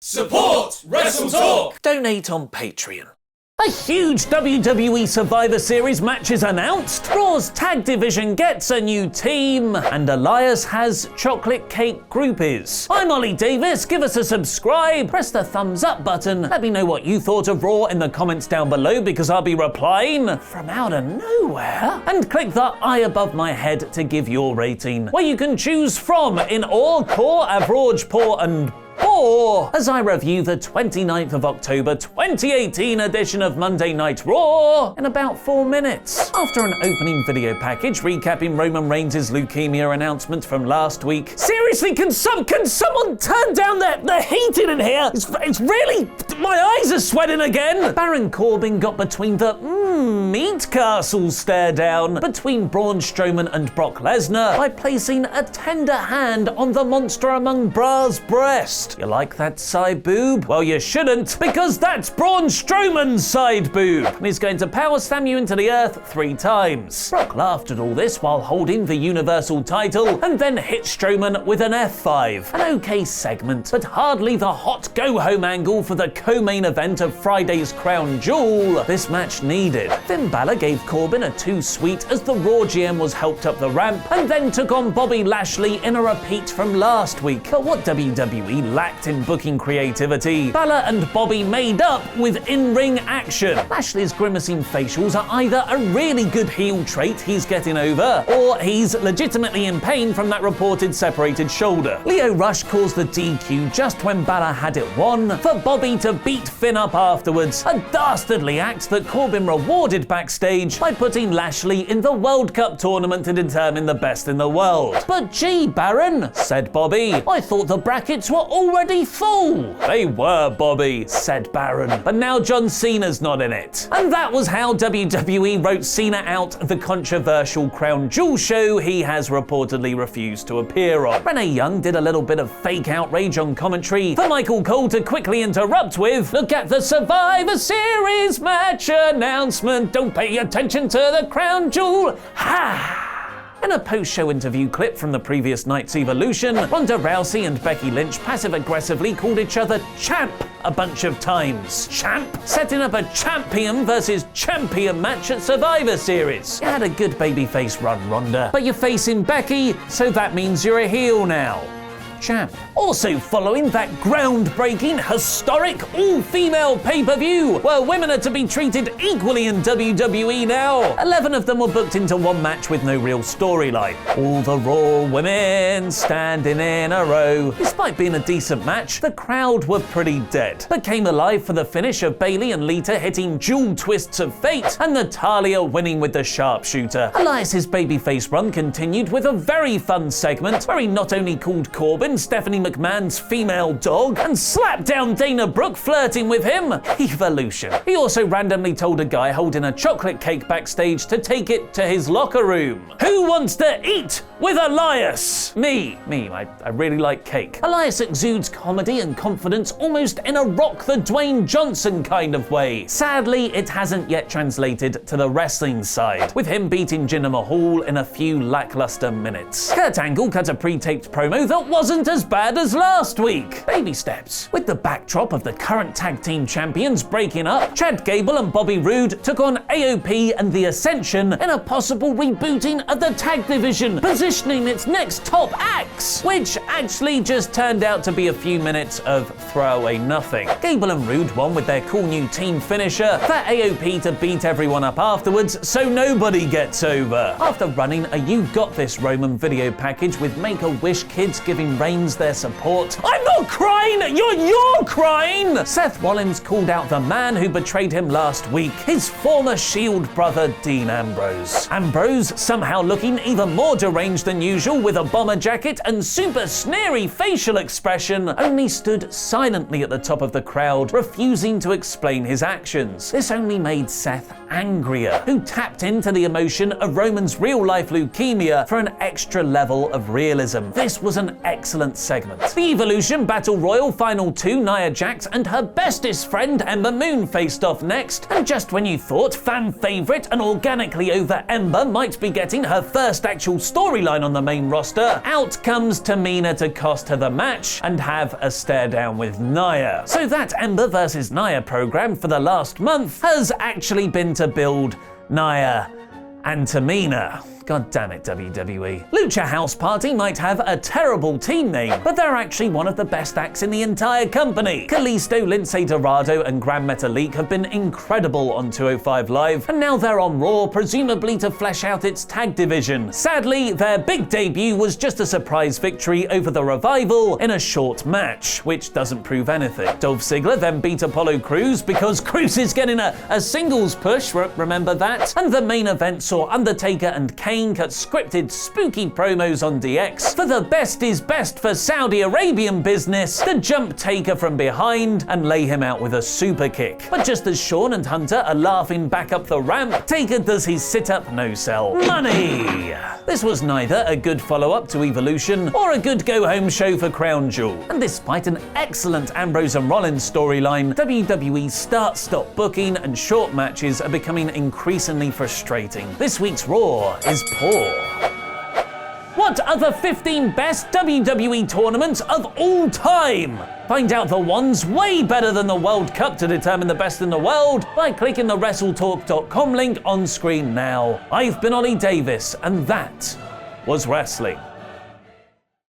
Support WrestleTalk! Donate on Patreon. A huge WWE Survivor Series match is announced, Raw's tag division gets a new team, and Elias has chocolate cake groupies. I'm Ollie Davis, give us a subscribe, press the thumbs up button, let me know what you thought of Raw in the comments down below because I'll be replying from out of nowhere, and click the eye above my head to give your rating, where you can choose from in all core, average, poor and or as I review the 29th of October 2018 edition of Monday Night Raw in about 4 minutes. After an opening video package recapping Roman Reigns' leukemia announcement from last week. Seriously, can someone turn down the heating in here? It's really, my eyes are sweating again. Baron Corbin got between the meat castle stare down between Braun Strowman and Brock Lesnar by placing a tender hand on the monster among bras' breast. You like that side boob? Well, you shouldn't, because that's Braun Strowman's side boob, and he's going to power slam you into the earth 3 times. Brock laughed at all this while holding the Universal title, and then hit Strowman with an F5. An okay segment, but hardly the hot go-home angle for the co-main event of Friday's Crown Jewel this match needed. Then Balor gave Corbin a too sweet as the Raw GM was helped up the ramp, and then took on Bobby Lashley in a repeat from last week. But what WWE lacked in booking creativity, Balor and Bobby made up with in-ring action. Lashley's grimacing facials are either a really good heel trait he's getting over, or he's legitimately in pain from that reported separated shoulder. Lio Rush caused the DQ just when Balor had it won, for Bobby to beat Finn up afterwards, a dastardly act that Corbin rewarded backstage by putting Lashley in the World Cup tournament to determine the best in the world. But gee, Baron, said Bobby, I thought the brackets were already full. They were, Bobby, said Baron, but now John Cena's not in it. And that was how WWE wrote Cena out the controversial Crown Jewel show he has reportedly refused to appear on. Renee Young did a little bit of fake outrage on commentary for Michael Cole to quickly interrupt with, look at the Survivor Series match announcement, don't pay attention to the Crown Jewel, ha! In a post-show interview clip from the previous night's Evolution, Ronda Rousey and Becky Lynch passive-aggressively called each other champ a bunch of times. Champ? Setting up a champion versus champion match at Survivor Series. You had a good babyface run, Ronda, but you're facing Becky, so that means you're a heel now. Champ. Also following that groundbreaking, historic, all-female pay-per-view, where women are to be treated equally in WWE now. 11 of them were booked into one match with no real storyline. All the Raw women standing in a row. Despite being a decent match, the crowd were pretty dead, but came alive for the finish of Bayley and Lita hitting dual twists of fate, and Natalya winning with the sharpshooter. Elias's babyface run continued with a very fun segment where he not only called Corbin Stephanie McMahon's female dog and slapped down Dana Brooke flirting with him. Evolution. He also randomly told a guy holding a chocolate cake backstage to take it to his locker room. Who wants to eat with Elias? Me. I really like cake. Elias exudes comedy and confidence almost in a Rock the Dwayne Johnson kind of way. Sadly, it hasn't yet translated to the wrestling side, with him beating Jinder Mahal in a few lackluster minutes. Kurt Angle cut a pre-taped promo that wasn't as bad as last week. Baby steps. With the backdrop of the current tag team champions breaking up, Chad Gable and Bobby Roode took on AOP and the Ascension in a possible rebooting of the tag division, positioning its next top acts, which actually just turned out to be a few minutes of throwaway nothing. Gable and Roode won with their cool new team finisher for AOP to beat everyone up afterwards so nobody gets over. After running a You Got This Roman video package with Make-A-Wish kids giving Reigns their support. I'm not crying! You're crying! Seth Rollins called out the man who betrayed him last week, his former Shield brother Dean Ambrose. Ambrose, somehow looking even more deranged than usual with a bomber jacket and super sneery facial expression, only stood silently at the top of the crowd, refusing to explain his actions. This only made Seth angrier, who tapped into the emotion of Roman's real-life leukemia for an extra level of realism. This was an excellent excellent segment. The Evolution Battle Royal Final 2, Nia Jax and her bestest friend Ember Moon faced off next, and just when you thought fan favourite and organically over Ember might be getting her first actual storyline on the main roster, out comes Tamina to cost her the match and have a stare down with Nia. So that Ember versus Nia program for the last month has actually been to build Nia and Tamina. God damn it, WWE. Lucha House Party might have a terrible team name, but they're actually one of the best acts in the entire company. Kalisto, Lince Dorado, and Gran Metalik have been incredible on 205 Live, and now they're on Raw, presumably to flesh out its tag division. Sadly, their big debut was just a surprise victory over the Revival in a short match, which doesn't prove anything. Dolph Ziggler then beat Apollo Crews because Crews is getting a singles push, remember that? And the main event saw Undertaker and Kane cut scripted spooky promos on DX for the best is best for Saudi Arabian business to jump Taker from behind and lay him out with a super kick. But just as Shawn and Hunter are laughing back up the ramp, Taker does his sit-up no-sell. Money! This was neither a good follow-up to Evolution or a good go-home show for Crown Jewel. And despite an excellent Ambrose and Rollins storyline, WWE's start-stop booking and short matches are becoming increasingly frustrating. This week's Raw is poor. What are the 15 best WWE tournaments of all time? Find out the ones way better than the World Cup to determine the best in the world by clicking the WrestleTalk.com link on screen now. I've been Ollie Davis, and that was wrestling.